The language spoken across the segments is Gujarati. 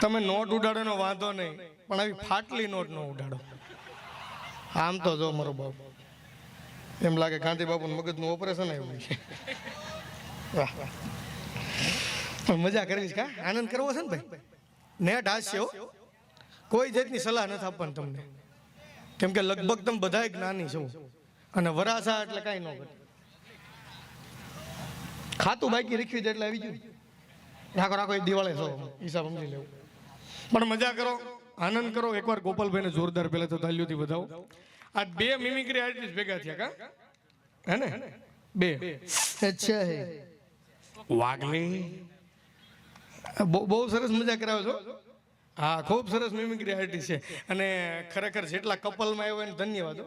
તમે નોટ ઉડાડો નો વાંધો નહીં, પણ આવી ફાટલી નોટ ન ઉડાડો. આમ તો જો મારો બાપ એમ લાગે ગાંધી બાપુનું મગજનું ઓપરેશન આવ્યું છે. વાહ વાહ, પણ મજા કરવી છે, કા આનંદ કરવો છે ને ભાઈ. નેટ હાસ્યો, કોઈ જાતની સલાહ નથી આપવાની તમને, કેમ કે લગભગ તમે બધા જ્ઞાની છો અને વરાસા એટલે કાંઈ ન કરે. ખાતું બાકી રીખવી દે એટલે આવી ગયું. રાખો રાખો, એક દિવાળે છો હિસાબ સમજી લેવું. પણ મજા કરો, આનંદ કરો. એકવાર ગોપાલભાઈને જોરદાર પહેલા તો તાલીઓથી વધાવો. આ બે મિમિક્રી આર્ટિસ્ટ ભેગા થયા, કા હે ને? બે અચ્છા હે વાગલી, બહુ સરસ મજા કરાવો છો. હા, ખૂબ સરસ મિમિક્રી આર્ટિસ્ટ છે. અને ખરેખર જેટલા કપલમાં આવ્યો એને ધન્યવાદ.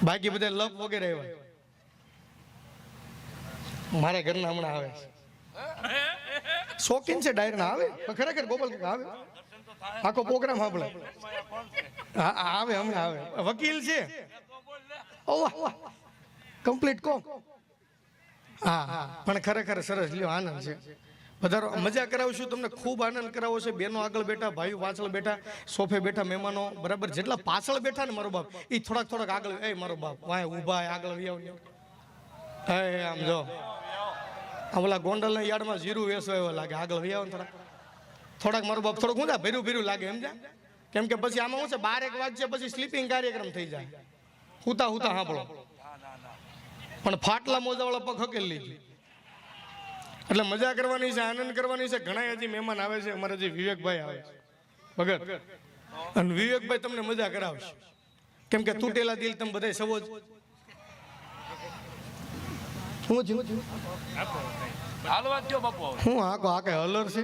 બાકી બધા લપ વગેરે આવ્યા. મારે ઘરના હમણાં આવે શોખીન છે ડાયર ના આવે, પણ ખરેખર ગોપાલ આવે, આખો પ્રોગ્રામ સાંભળે. હા આવે, હમણાં આવે. વકીલ છે, કમ્પ્લીટ કો. હા હા, પણ ખરેખર સરસ લ્યો, આનંદ છે. વધારો મજા કરાવશું તમને, ખૂબ આનંદ કરાવો છે. બેનો આગળ બેઠા, ભાઈઓ પાછળ બેઠા, સોફે બેઠા મહેમાનો બરાબર. જેટલા પાછળ બેઠા ને મારો બાપ, એ થોડાક આગળ. એ મારો બાપ વાય ઊભા આગળ વ્યાવ. આમ જો ઓલા ગોંડલના યાર્ડમાં જીરું વેસો એવો લાગે, આગળ વ્યાવ ને થોડાક મારો બાપ થોડુંક ઊંધા ભેરું લાગે સમજા. કેમ કે પછી આમાં શું છે, 12 વાગે પછી સ્લીપિંગ કાર્યક્રમ થઈ જાય, હુતા સાંભળો. પણ ફાટલા મોજાવાળા પગ હકેલી લીધી. એટલે મજા કરવાની છે, આનંદ કરવાની છે. ઘણા હજી મહેમાન આવે છે, અમારા જે વિવેકભાઈ આવે છે ભગત, અને વિવેકભાઈ તમને મજા કરાવશે. કેમ કે તૂટેલા દિલ તમે બધા સવો જ. હું હાકો હાકે હલર છે,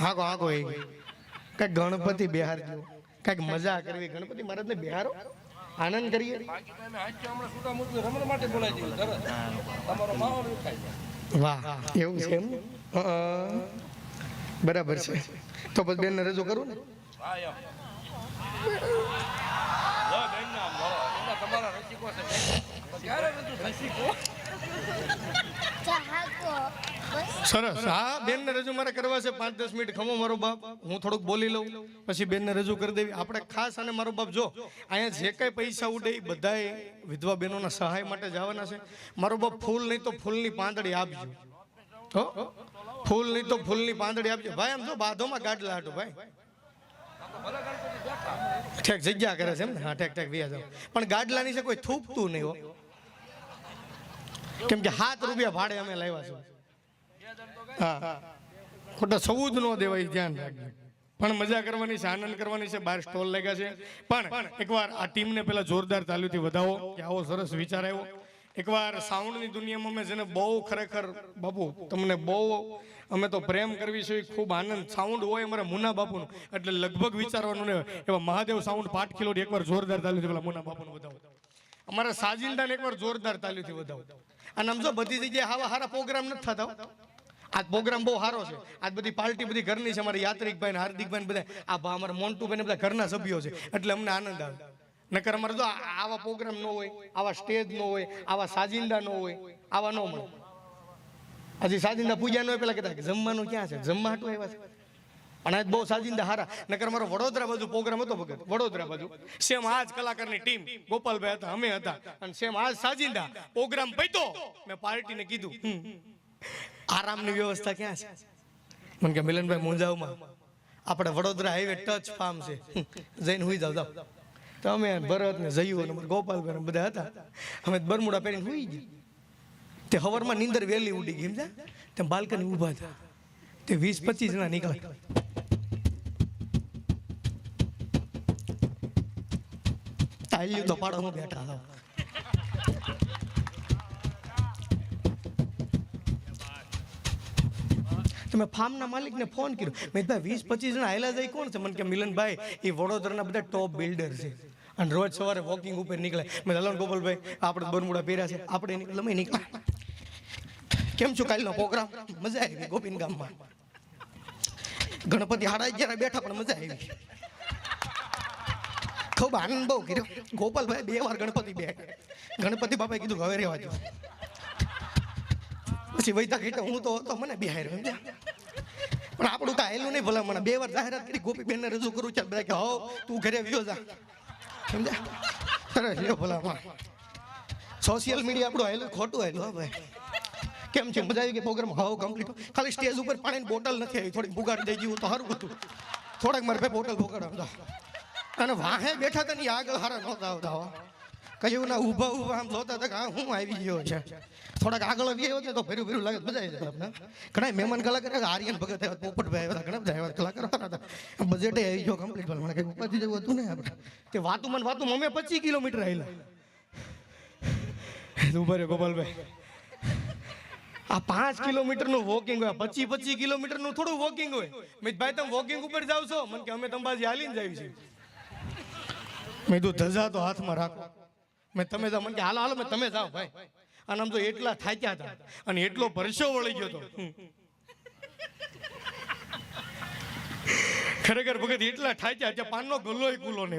હાકો હાકો એ કઈક ગણપતિ બિહાર જેવું કઈક મજા કરવી. ગણપતિ મહારાજ ને બિહારો, આનંદ કરીએ. વાહ, એવું છે એમ? બરાબર છે. તો પછી બેન ને રજૂ કરું ને. સરસ. હા, બેન ને રજૂ મારે કરવા છે. 5-10 મિનિટ ખમો મારો બાપ, હું થોડુંક બોલી લઉં, પછી બેન ને રજૂ કરી દેવી આપણે ખાસ. અને મારો બાપ જો અહીંયા જે કઈ પૈસા ઉડે એ બધાએ વિધવા બહેનોના સહાય માટે જવાના છે. મારો બાપ ફૂલ નહીં તો ફૂલની પાંદડી આપજો. ફૂલ નહીં તો ફૂલની પાંદડી આપજો ભાઈ. આમ જો બાધોમાં ગાડલા હાટું ભાઈ ઠેક જગ્યા કરે છે એમ ને? હા, ઠેક વ્યા જાવ. પણ ગાડલાની છે કોઈ થૂકતું નહીં હો, કેમ કે 7 રૂપિયા ભાડે અમે લાવ્યા છે. હા, ખોટા સૌદ ન દેવાય, ધ્યાન રાખજો. પણ મજા કરવાની છે, આનંદ કરવાની છે. 12 સ્ટોલ લાગ્યા છે. પણ એકવાર આ ટીમને પેલા જોરદાર તાલીઓથી વધાવો કે આવો સરસ વિચાર આવ્યો. એકવાર સાઉન્ડની દુનિયામાં મેં જેને બહુ ખરેખર બાપુ તમને બહુ અમે તો પ્રેમ કરવી છે, ખૂબ આનંદ. સાઉન્ડ હોય અમારા મુના બાપુનું, એટલે લગભગ વિચારવાનું નહીં. એવા મહાદેવ સાઉન્ડ પાટ કિલોથી એકવાર જોરદાર તાલીઓથી પેલા મુના બાપુનું વધાવો. અમારા સાજિંદાને એકવાર જોરદાર તાલીઓથી વધાવો. અને આમ જો બધી જગ્યાએ આવા સારા પ્રોગ્રામ નથી થતા. આજ પ્રોગ્રામ બહુ સારો છે. આજ બધી પાર્ટી બધી ઘરની છે. અમારા યાત્રિકભાઈ ને હાર્દિકભાઈ બધા આ અમારા મોન્ટુભાઈ બધા ઘરના સભ્યો છે, એટલે અમને આનંદ આવે. નકર અમારે જો આવા પ્રોગ્રામ ન હોય, આવા સ્ટેજ ન હોય, આવા સાજિંદા ન હોય, આવા ન મળે. હજી સાજિંદા પૂજા ન હોય, પેલા કહેતા જમવાનું ક્યાં છે, જમવા હાટું આવ્યા છે. પણ આજ બહુ સાજિંદા હારા. નકર અમારો વડોદરા બાજુ પ્રોગ્રામ હતો ભગત, વડોદરા બાજુ સેમ આજ કલાકારની ટીમ, ગોપાલભાઈ હતા, અમે હતા, અને સેમ આજ સાજિંદા પ્રોગ્રામ પૈતો. મેં પાર્ટીને કીધું આરામની વ્યવસ્થા ક્યાં છે? મને કે મિલનભાઈ મુંજાવમાં આપણે વડોદરા હાઈવે ટચ ફાર્મ છે, જઈને હુઈ જાવ. તો અમે ભરત ને જયું ને ગોપાલભાઈ બધા હતા, અમે બરમુડા પહેરીને હુઈ ગયા. તે હવારમાં નીંદર વહેલી ઉડી ગઈ, સમજા? તેમ બાલ્કની ઊભા હતા, તે 20-25 જણા નીકળ્યા. તાલ્યું તો પાડો હું બેઠા હતા. તમે ફાર્મના માલિકને ફોન કર્યો, મેં ભાઈ 20-25 જણા આયલા જાય કોણ છે? મને કે મિલનભાઈ એ વડોદરાના બધા ટોપ બિલ્ડર છે, અને રોજ સવારે વોકિંગ ઉપર નીકળે. મેં હલો ગોપાલભાઈ, આપણે બરમુડા પહેર્યા છે, આપણે નીકળે. મેં નીકળ્યા. કેમ છું કાલનો પ્રોગ્રામ? મજા આવી ગોપીન ગામમાં. ગણપતિ 11:30 બેઠા, પણ મજા આવી. ખૂબ આનંદ બહુ કર્યો. ગોપાલભાઈ 2 વાર ગણપતિ ગણપતિ બાપાએ કીધું હવે રહેવા દો. પછી વૈતા ખેટા હું તો મને બિહાર સમજ્યા. પણ આપણું કાંઈ હેલું નહીં ભલા મને 2 વાર જાહેરાત કરી ગોપીબેનને રજૂ કરું ચાલ બધા કે હો તું ઘરે વ્યો જા સમજ્યા અરે લ્યો ભલા સોશિયલ મીડિયા આપણું હેલું ખોટું હેલું હા ભાઈ કેમ છે મજા આવી ગઈ પ્રોગ્રામ હાવ કમ્પ્લીટ ખાલી સ્ટેજ ઉપર પાણીની બોટલ નથી આવી થોડીક બુગાડી દઈ ગયું તો સારું હતું થોડાક મારે ભાઈ બોટલ ભોગાડવા અને વાહે બેઠા હતા ને આગળ હારા નહોતા આવતા કયું ના ઊભા આમ જોતા હતા કે હા હું આવી ગયો છે થોડાક આગળ આવ્યો ને તો ભર્યું લાગે મજા આવી જાય ઘણા મહેમાન કલાકાર આર્યન ભગત આવ્યા પોપટભાઈ આવ્યા ઘણા બધા આવ્યા કલાકાર હતા બજેટે આવી ગયો કમ્પ્લીટ મને કઈ ઉપાધિ જેવું હતું ને આપણે કે વાતું અમે 25 કિલોમીટર આવેલા ઉભા ગોપાલભાઈ આ 5 કિલોમીટરનું વોકિંગ હોય 25 કિલોમીટરનું થોડું વોકિંગ હોય મેં ભાઈ તમે વોકિંગ ઉપર જાવ છો મને કે અમે અંબાજી હાલીને જાય છે મેં તું ધજા તો હાથમાં રાખો મેં તમે જાઓ મને કે હાલો મેં તમે જાઓ ભાઈ અને આમ તો એટલા થાક્યા હતા અને એટલો પરસો વળી ગયો હતો ખરેખર ભગત એટલા થાક્યા છે પાનનો ગલ્લો કુલો ને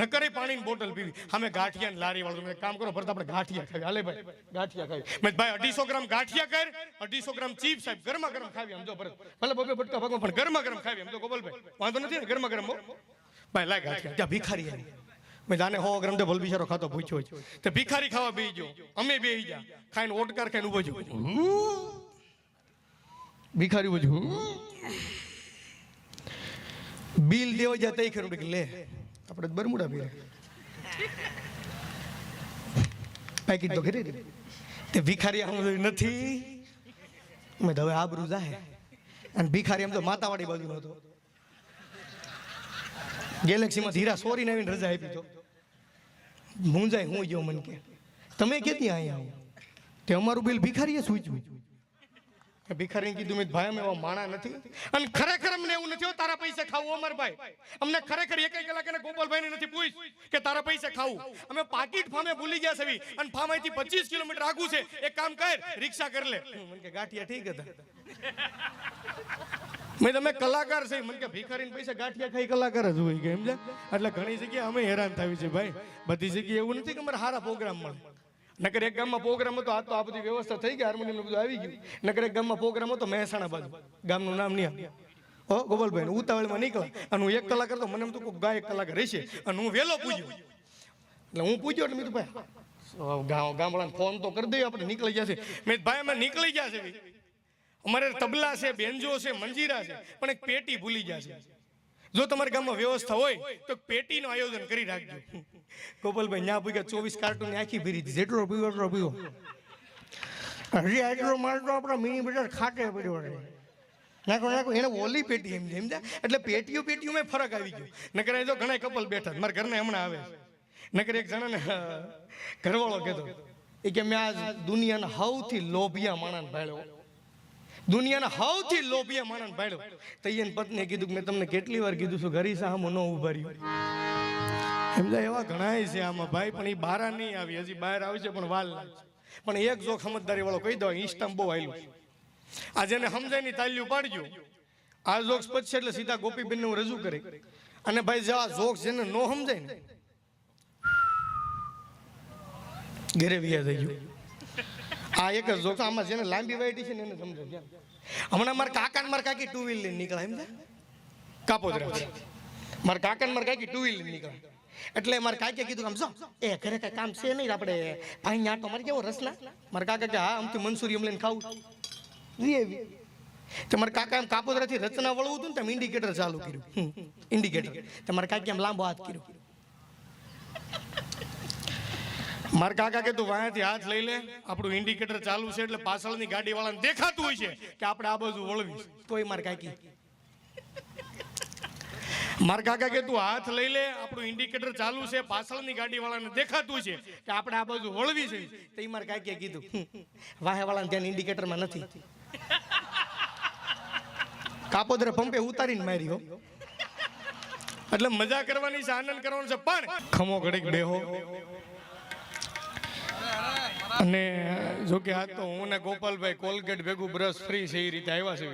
નકરે પાણીની બોટલ પીવી અમે ગાંઠિયા ને લારી વાળો કામ કરો ભરતા આપણે ગાંઠિયા ખાવી હાલે ભાઈ ગાંઠિયા ખાવી મેં ભાઈ 250 ગ્રામ ગાંઠિયા કર 250 ગ્રામ ચીપ સાહેબ ગરમા ગરમ ખાવી આમ જો ભરત ભલે બબે બટકા ભાગો પણ ગરમા ગરમ ખાવી આમ તો ગોપાલભાઈ વાંધો નથી ને ગરમા ગરમ ભાઈ લાય ગાંઠિયા ત્યાં ભિખારી આવી મેં જાને 100 ગ્રામ તો ભલ બિચારો ખાતો પૂછ્યો છે તે ભિખારી ખાવા બેહી ગયો અમે બેહી જા ખાઈને ઓટકાર ખાઈને ઉભો જો ભિખારી ઉભો બિલ દેવા જાય તઈ ખરું કે લે આપણે બરમુડા પીરે પેકેટ તો ઘરે તે ભિખારી આમ નથી મેં હવે આબરૂ જાહે અને ભિખારી આમ તો માતાવાડી બાજુ નતો ગેલેક્સીમાં ધીરા સોરીને આવીને રજા આપી તો મુંજાય હું ગયો મન કે તમે કેતી અહીંયા આવો તે અમારું બિલ ભિખારીએ સૂચવ્યું ભિખારીને કીધું મેં ભાઈ અમે એવા માણા નથી અને ખરેખર અમને એવું નથી તારા પૈસે ખાવું અમર ભાઈ અમને ખરેખર એક કલાક એને ગોપાલભાઈને નથી પૂછ કે તારા પૈસે ખાવું અમે પાકીટ ફામે ભૂલી ગયા છે અને ફામ અહીંથી 25 કિલોમીટર આગું છે એક કામ કર રિક્ષા કરી લે મને કે ગાંઠિયા ઠીક હતા મેં તમે કલાકાર છે મને કે ભિખારીને પૈસા ગાંઠિયા ખાઈ કલાકાર જ હોય કે સમજ્યા એટલે ઘણી જગ્યાએ અમે હેરાન થાવી છે ભાઈ બધી જગ્યાએ એવું નથી કે અમારે સારા પ્રોગ્રામ મળે નકર એક ગામમાં પ્રોગ્રામ હતો આ તો આ બધી વ્યવસ્થા થઈ ગઈ હાર્મોનિયમ બધું આવી ગયું નકર એક ગામમાં પ્રોગ્રામ હતો મહેસાણા બાજુ ગામનું નામ નહીં ઓ ગોપાલભાઈ ઉતાવળમાં નીકળ્યા અને હું 1 કલાક કરતો મને એમ તો કોઈ ગાય 1 કલાક રહેશે અને હું વહેલો પૂજ્યો એટલે હું પૂજ્યો એટલે મેં તો ભાઈ ગામડાને ફોન તો કરી દઈએ આપણે નીકળી ગયા છે મેં ભાઈ અમે નીકળી ગયા છે અમારે તબલા છે બેન્જો છે મંજીરા છે પણ એક પેટી ભૂલી ગયા છે જો તમારા ગામમાં વ્યવસ્થા હોય તો પેટીનું આયોજન કરી રાખજો ગોપાલભાઈ ન્યા પૂગ્યા 24 કાર્ટૂન આખી ભરી હતી જેટલો પીવો એટલો પીવો હજી આટલો માલ તો આપણા મિની બજાર ખાટે પડ્યો છે નાખો એને ઓલી પેટી એમ સમજ્યા એટલે પેટીઓમાં ફરક આવી ગયો નકર તો ઘણા કપલ બેઠા મારા ઘરના હમણાં આવે નકર એક જણાને ઘરવાળો કહેતો એ કે મેં આજ દુનિયાના સૌથી લોભિયા માણસ ભાળ્યો દુનિયાના સૌથી લોભિયા માણસ ભાળ્યો તો એને પત્નીએ કીધું મેં તમને કેટલી વાર કીધું છું ઘરી સામો ન ઉભા રહ્યો સમજાય એવા ઘણા છે આમાં ભાઈ પણ એ બહાર નહીં આવી હજી બહાર આવશે પણ વાર લાગશે પણ એક જોક સમજદારી વાળો કહી દો ઇન્સ્ટામાં બહુ આવેલું આ જેને સમજાય ની તાલ્યું પાડજો આ જોક્સ પછી એટલે સીધા ગોપીબેન ને હું રજૂ કરી અને ભાઈ જો આ જોક્સ જેને નો સમજાય ને ઘરે વ્યા થઈ ગયું આ એક જ જોક્સ આમાં જેને લાંબી વાઈટી છે ને એને સમજાય હમણાં મારા કાકા ને મારા કાકી 2 વ્હીલ લઈને નીકળ્યા એમ કાપોદરા મારા કાકા ને મારા કાકી 2 વ્હીલ લઈને નીકળ્યા એટલે મારા કાકે કીધું આમ જો એ ઘરે કઈ કામ છે નહીં આપણે અહીં આટો મારી કેવો રસના મારા કાકા કે હા આમથી મંસૂરી એમ લઈને ખાવું તો મારા કાકા એમ કાપોદરાથી રચના વળવું હતું ને તેમ ઇન્ડિકેટર ચાલુ કર્યું ઇન્ડિકેટર તો મારા કાકી એમ લાંબો હાથ કર્યો મારા કાકા કે તું વાંથી હાથ લઈ લે આપણું ઇન્ડિકેટર ચાલુ છે એટલે પાછળની ગાડી વાળાને દેખાતું હોય છે કે આપણે આ બાજુ વળવી તોય મારા કાકી મારા કાકા કે તું હાથ લઈ લે આપણું ઇન્ડિકેટર ચાલુ છે પાછળની ગાડી વાળાને દેખાતું છે કે આપણે આ બાજુ વળવી છે તો એ મારા કાકીએ કીધું વાહે વાળાને ધ્યાન ઇન્ડિકેટરમાં નથી કાપોદરે પંપે ઉતારીને માર્યો એટલે મજા કરવાની છે આનંદ કરવાનો છે પણ ખમો ઘડીક બેહો અને જો કે આ તો હું ને ગોપાલભાઈ કોલગેટ ભેગું બ્રશ ફ્રી છે એ રીતે આવ્યા છે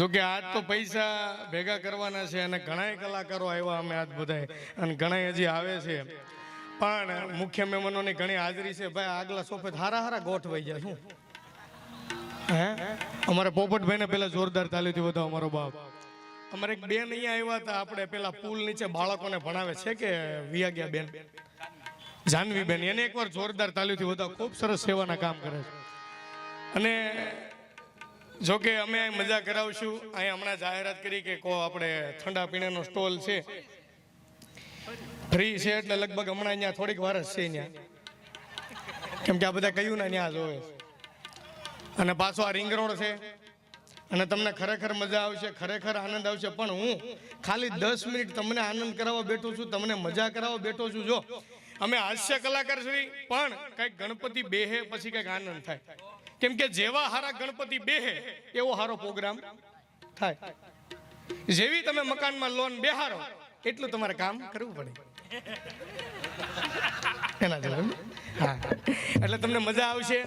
જો કે આજ તો પૈસા ભેગા કરવાના છે અને ઘણા કલાકારો આવ્યા અમે આજ બધાય અને ઘણા હજી આવે છે પણ મુખ્ય મહેમાનોની ઘણી હાજરી છે ભાઈ આગલા સોફે હારા ગોઠવાઈ જાય શું હે અમારે પોપટભાઈને પેલા જોરદાર તાલીથી વધાવો અમારો બાપ. અમારે એક બેન અહીંયા આવ્યા હતા, આપણે પેલા પુલ નીચે બાળકોને ભણાવે છે કે વિયાગ્યા બેન, જાનવી બેન, એને એકવાર જોરદાર તાલીથી વધાવો. ખૂબ સરસ સેવાના કામ કરે છે. અને જોકે અમે મજા કરાવશું. અહીંયા હમણાં જાહેરાત કરી કે આપણે ઠંડા પીણાનો સ્ટોલ છે, ફ્રી છે, એટલે લગભગ હમણાં અહીંયા થોડીક વાર જ છે ત્યાં, કેમ કે આ બધા કયું ને ત્યાં જોવે. અને પાછો આ રિંગ રોડ છે, અને તમને ખરેખર મજા આવશે, ખરેખર આનંદ આવશે. પણ હું ખાલી 10 મિનિટ તમને આનંદ કરાવવા બેઠો છું, તમને મજા કરાવવા બેઠો છું. જો અમે હાસ્ય કલાકાર છીએ, પણ કંઈક ગણપતિ બેહે પછી કંઈક આનંદ થાય. કેમ કે જેવા હારા ગણપતિ બેહે એવો હારો પ્રોગ્રામ થાય. જેવી તમે મકાનમાં લોન બેહારો એટલું તમારે કામ કરવું પડે એના જેવું. હા, એટલે તમને મજા આવશે.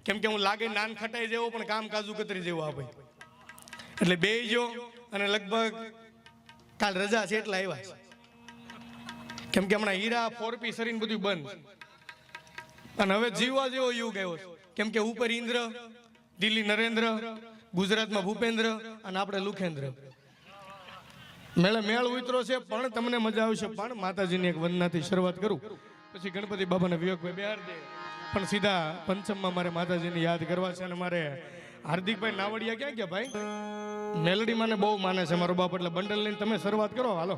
કેમ કે હું લાગે નાન ખટાઈ જેવો પણ કામ કાજુ કતરી જેવો આ ભાઈ. એટલે બેહજો. અને લગભગ કાલ રજા છે એટલે આવ્યા છે. કેમ કે હમણાં હીરા 4P સરીને બધું બંધ, અને હવે જીવવા જેવો યુગ આવ્યો છે. કેમ કે ઉપર ઇન્દ્ર, દિલ્હી નરેન્દ્ર, ગુજરાતમાં ભૂપેન્દ્ર, અને આપણે લુખેન્દ્ર. મેળ ઉતરો છે, પણ તમને મજા આવશે. પણ માતાજીની એક વંદનાથી શરૂઆત કરું, પછી ગણપતિ બાબાને વિવેકભાઈ બિહાર દે, પણ સીધા પંચમમાં મારે માતાજીને યાદ કરવા છે. અને મારે હાર્દિકભાઈ નાવડિયા ક્યાં ગયા ભાઈ? મેલડી મને બહુ માને છે મારો બાપ, એટલે બંડલ લઈને તમે શરૂઆત કરો. હાલો.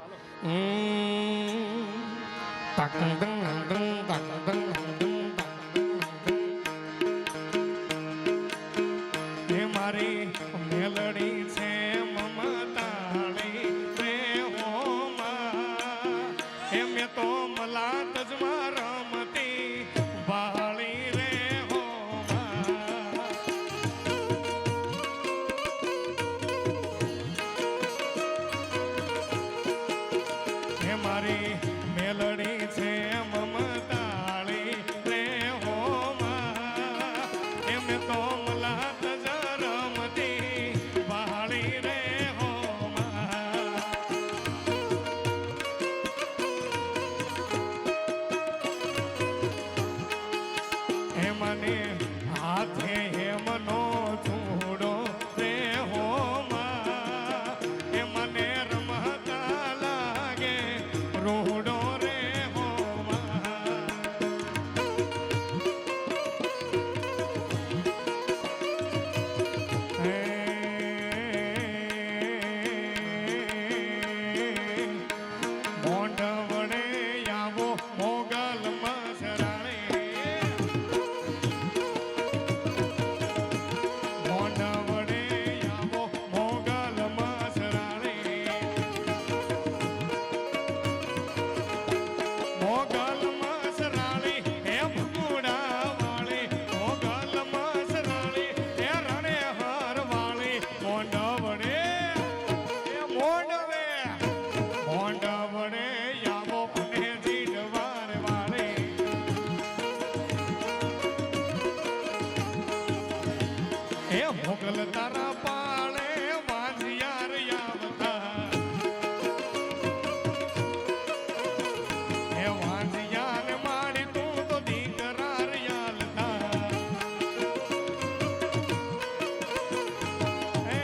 મારી મેલડી છે મમતાળી રે હો માં, એમ તો મલા તજમાં રમતી વાળી રે હો માં. હે મારી મેલડી છે મમતાળી રે હો માં, એમ તો મલા હાથે હેમનો ચૂડો રે હો માં, એ મને રમતા લાગે રૂડો રે હો માં. મોઢ વડે આવો મોગલ મસરાણે, મોગલ તારા પાળે વાંધિયાર આવતા, હે વાંધિયાર માડી તું તો દીકરાર યાલતા. હે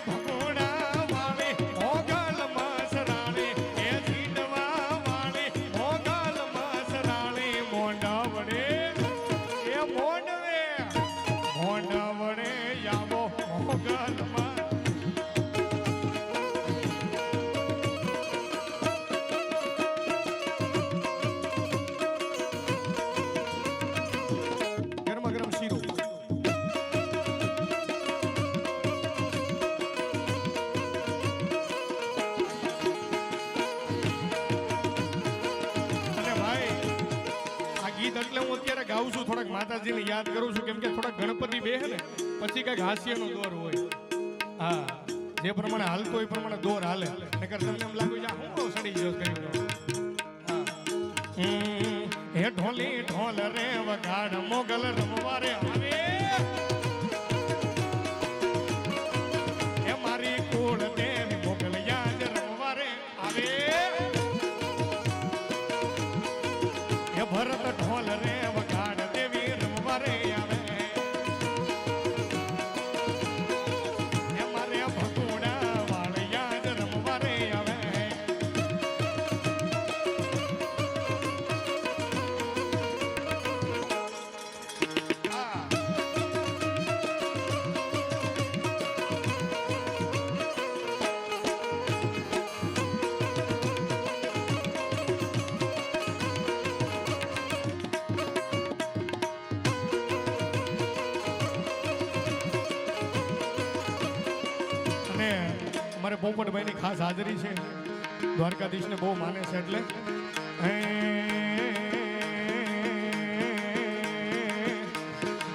ભગોડા વાળી મોગલ મસરાણી, હે જીડવા વાળી મોગલ મસરાણી. મોંડા વડે એ મોંડવે મોંડા વડે આવો મોગલમાં. ગરમા ગરમ શીરો. ગીત એટલે હું અત્યારે ગાઉં છું, થોડાક માતાજીને યાદ કરું છું. કેમ કે થોડાક ગણપતિ બેહે ને પછી કઈક હાસ્યનો દોર હોય. હા, જે પ્રમાણે હાલતો એ પ્રમાણે દોર હાલે. નકર તમને એમ લાગે હું બહુ સડી ગયો કરી. હે ઢોલી ઢોલ રે વગાડ મોગલ રમવારે આવે, હે મારી કુળ દેવી મોગલ યાદ રમવારે આવે. હે ભરત ઢોલ રે વગાડ દેવી રમવારે આવે. અને અમારે પોપટભાઈની ખાસ હાજરી છે, દ્વારકાધીશને બહુ માને છે એટલે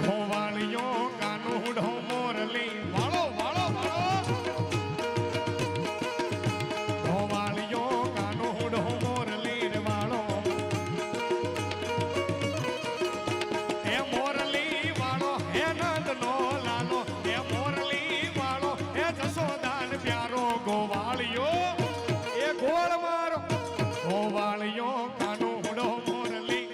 ગોવાળિયો કાનુડો મોરલી વાળો વાળો વાળો ગોવાળિયો કાનુડો મોરલી રે વાળો એ મોરલી વાળો હે નંદનો લાલો એ મોરલી વાળો એ જશોદાન પ્યારો ગોવાળિયો એ ગોળ મારો ગોવાળિયો કાનુડો મોરલી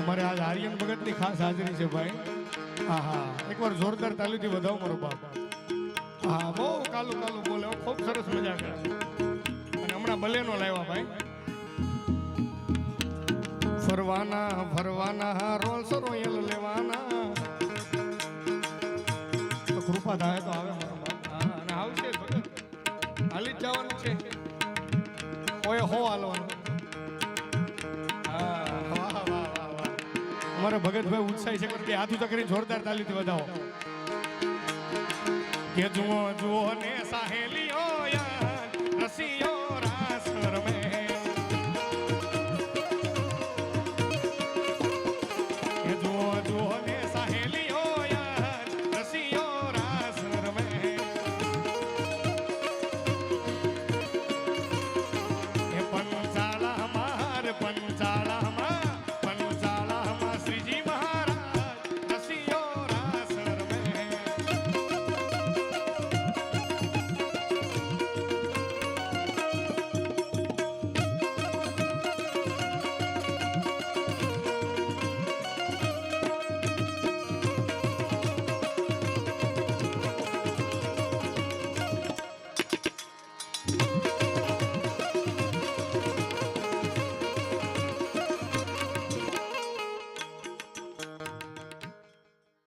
અમારે આજ આર્યન ભગતની ખાસ હાજરી છે ભાઈ. હા હા એકવાર જોરદાર તાલીથી વધાવો મારો બાપ. હા બહુ કાલું કાલું બોલે, ખૂબ સરસ મજા કરે. અને હમણાં ભલેનો લાવ્યા ભાઈ. ફરવાના ફરવાના રોલ્સ રોયલ લેવાના તો કૃપા થાય તો આવે મારો બાપ. હા અને આવશે ભગત, હાલી જ જવાનું છે, કોઈ હો હાલવાનું. અમારા ભગતભાઈ ઉત્સાહી છે કે હાથ ઊંચા કરીને જોરદાર તાલીથી વધાવો. કે જુઓ જુઓ ને સાહેલીઓ રસીઓ રાસ રમે કે જુઓ જુઓ ને સાહેલીઓ